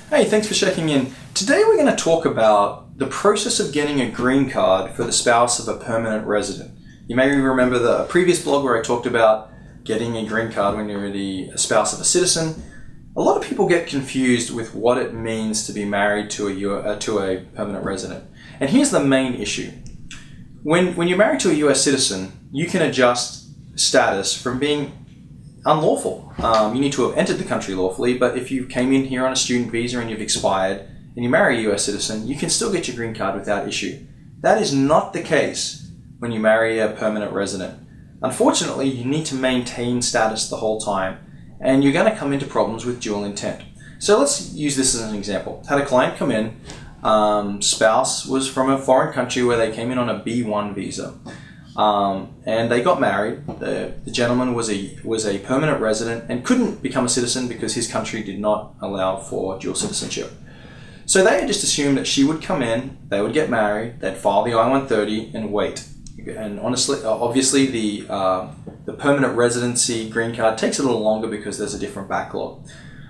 Hey, thanks for checking in. Today we're going to talk about the process of getting a green card for the spouse of a permanent resident. You may remember the previous blog where I talked about getting a green card when you're the spouse of a citizen. A lot of people get confused with what it means to be married to a permanent resident. And here's the main issue. When you're married to a US citizen, you can adjust status from being unlawful. You need to have entered the country lawfully, but if you came in here on a student visa and you've expired and you marry a US citizen, you can still get your green card without issue. That is not the case when you marry a permanent resident. Unfortunately, you need to maintain status the whole time, and you're going to come into problems with dual intent. So let's use this as an example. Had a client come in, spouse was from a foreign country where they came in on a B1 visa. And they got married. The gentleman was a permanent resident and couldn't become a citizen because his country did not allow for dual citizenship. So they had just assumed that she would come in, they would get married, they'd file the I-130 and wait. And obviously the permanent residency green card takes a little longer because there's a different backlog.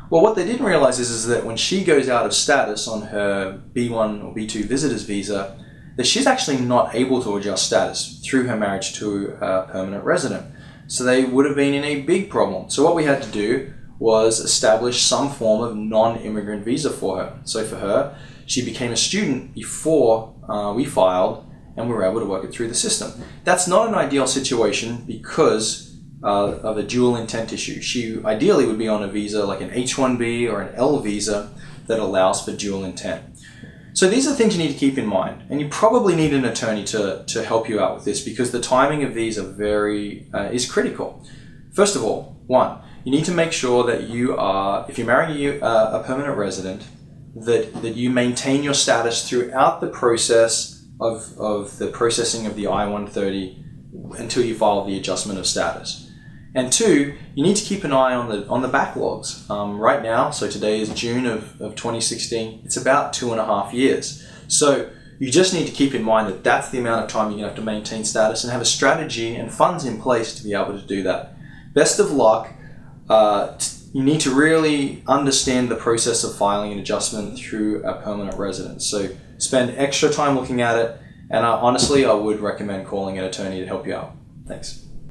Well, what they didn't realize is that when she goes out of status on her B1 or B2 visitor's visa, that she's actually not able to adjust status through her marriage to a permanent resident. So they would have been in a big problem. So what we had to do was establish some form of non-immigrant visa for her. So for her, she became a student before we filed, and we were able to work it through the system. That's not an ideal situation because of a dual intent issue. She ideally would be on a visa like an H-1B or an L visa that allows for dual intent. So these are things you need to keep in mind, and you probably need an attorney to help you out with this because the timing of these is critical. First of all, one, you need to make sure that if you're marrying a permanent resident, that you maintain your status throughout the process of the processing of the I-130 until you file the adjustment of status. And two, you need to keep an eye on the backlogs. Right now, so today is June of 2016, it's about 2.5 years. So you just need to keep in mind that that's the amount of time you're going to have to maintain status and have a strategy and funds in place to be able to do that. Best of luck. You need to really understand the process of filing an adjustment through a permanent residence. So spend extra time looking at it, and honestly, I would recommend calling an attorney to help you out. Thanks.